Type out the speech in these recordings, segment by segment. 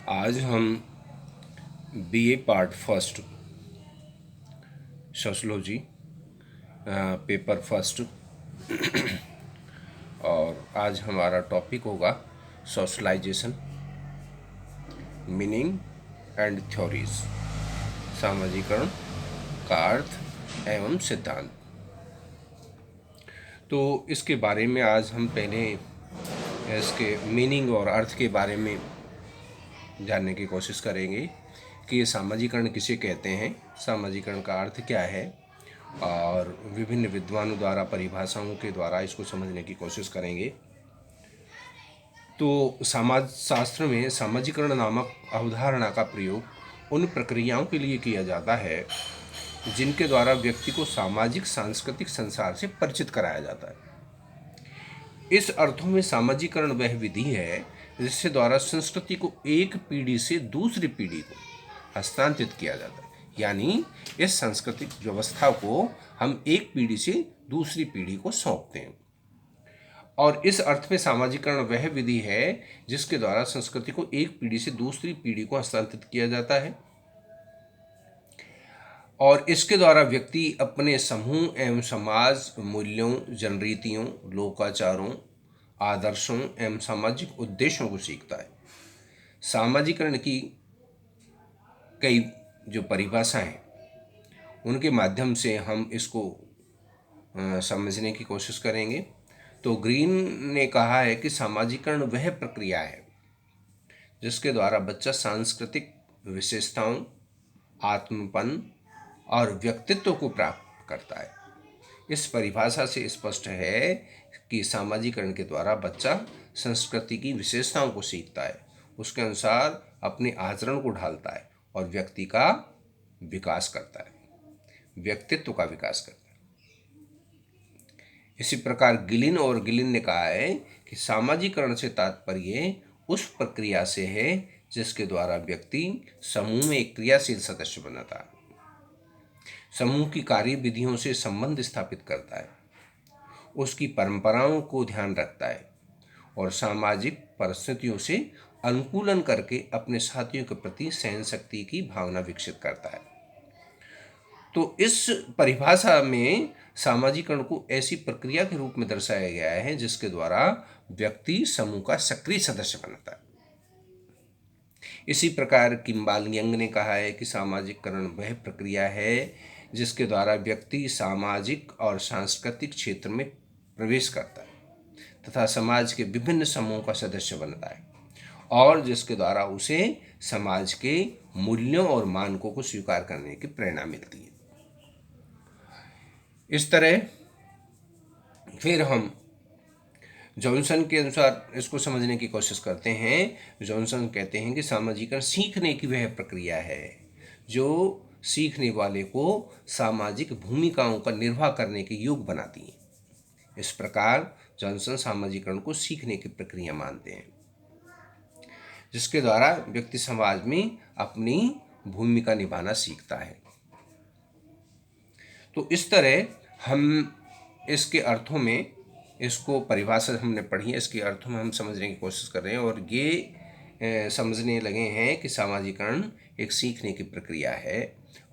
आज हम BA part first sociology paper first और आज हमारा टॉपिक होगा सोशलाइजेशन, मीनिंग एंड थ्योरीज, सामाजिकरण का अर्थ एवं सिद्धांत। तो इसके बारे में आज हम पहले इसके मीनिंग और अर्थ के बारे में जानने की कोशिश करेंगे कि ये सामाजिकरण किसे कहते हैं, सामाजिकरण का अर्थ क्या है, और विभिन्न विद्वानों द्वारा परिभाषाओं के द्वारा इसको समझने की कोशिश करेंगे। तो समाज शास्त्र में सामाजिकरण नामक अवधारणा का प्रयोग उन प्रक्रियाओं के लिए किया जाता है जिनके द्वारा व्यक्ति को सामाजिक सांस्कृतिक संसार से परिचित कराया जाता है। इस अर्थों में सामाजिकरण वह विधि है जिसके द्वारा संस्कृति को एक पीढ़ी से दूसरी पीढ़ी को हस्तांतरित किया जाता है। यानी इस सांस्कृतिक व्यवस्था को हम एक पीढ़ी से दूसरी पीढ़ी को सौंपते हैं। और इस अर्थ में सामाजिकरण वह विधि है जिसके द्वारा संस्कृति को एक पीढ़ी से दूसरी पीढ़ी को हस्तांतरित किया जाता है और इसके द्वारा व्यक्ति अपने समूह एवं समाज मूल्यों, जनरीतियों, लोकाचारों, आदर्शों एवं सामाजिक उद्देश्यों को सीखता है। सामाजिकरण की कई जो परिभाषाएं हैं उनके माध्यम से हम इसको समझने की कोशिश करेंगे। तो ग्रीन ने कहा है कि सामाजिकरण वह प्रक्रिया है जिसके द्वारा बच्चा सांस्कृतिक विशेषताओं, आत्मपन और व्यक्तित्व को प्राप्त करता है। इस परिभाषा से स्पष्ट है कि सामाजिकरण के द्वारा बच्चा संस्कृति की विशेषताओं को सीखता है, उसके अनुसार अपने आचरण को ढालता है और व्यक्ति का विकास करता है, व्यक्तित्व का विकास करता है। इसी प्रकार गिलिन ने कहा है कि सामाजिकरण से तात्पर्य उस प्रक्रिया से है जिसके द्वारा व्यक्ति समूह में एक क्रियाशील सदस्य बनता है, समूह की कार्य विधियों से संबंध स्थापित करता है, उसकी परंपराओं को ध्यान रखता है और सामाजिक परिस्थितियों से अनुकूलन करके अपने साथियों के प्रति सहन शक्ति की भावना विकसित करता है। तो इस परिभाषा में सामाजिकरण को ऐसी प्रक्रिया के रूप में दर्शाया गया है जिसके द्वारा व्यक्ति समूह का सक्रिय सदस्य बनता है। इसी प्रकार किम्बाल यंग ने कहा है कि सामाजिकरण वह प्रक्रिया है जिसके द्वारा व्यक्ति सामाजिक और सांस्कृतिक क्षेत्र में प्रवेश करता है तथा समाज के विभिन्न समूहों का सदस्य बनता है और जिसके द्वारा उसे समाज के मूल्यों और मानकों को स्वीकार करने की प्रेरणा मिलती है। इस तरह फिर हम जॉनसन के अनुसार इसको समझने की कोशिश करते हैं। जॉनसन कहते हैं कि सामाजिकरण सीखने की वह प्रक्रिया है जो सीखने वाले को सामाजिक भूमिकाओं का निर्वाह करने के योग्य बनाती है। इस प्रकार जॉनसन सामाजिकरण को सीखने की प्रक्रिया मानते हैं जिसके द्वारा व्यक्ति समाज में अपनी भूमिका निभाना सीखता है। तो इस तरह हम इसके अर्थों में, इसको परिभाषा हमने पढ़ी है, इसके अर्थों में हम समझने की कोशिश कर रहे हैं और ये समझने लगे हैं कि सामाजिकरण एक सीखने की प्रक्रिया है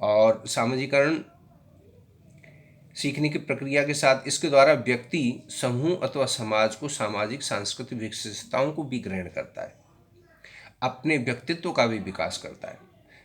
और सामाजिकरण सीखने की प्रक्रिया के साथ इसके द्वारा व्यक्ति समूह अथवा समाज को सामाजिक सांस्कृतिक विशेषताओं को भी ग्रहण करता है, अपने व्यक्तित्व का भी विकास करता है,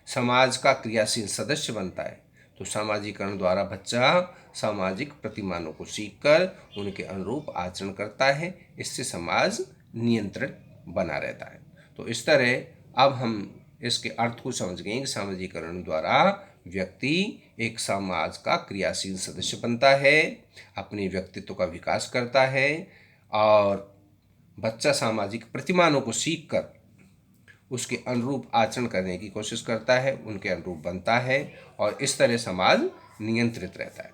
समाज का क्रियाशील सदस्य बनता है। तो सामाजिकरण द्वारा बच्चा सामाजिक प्रतिमानों को सीखकर उनके अनुरूप आचरण करता है, इससे समाज नियंत्रित बना रहता है। तो इस तरह अब हम इसके अर्थ को समझ गए कि सामाजिकरण द्वारा व्यक्ति एक समाज का क्रियाशील सदस्य बनता है, अपने व्यक्तित्व का विकास करता है और बच्चा सामाजिक प्रतिमानों को सीखकर उसके अनुरूप आचरण करने की कोशिश करता है, उनके अनुरूप बनता है और इस तरह समाज नियंत्रित रहता है।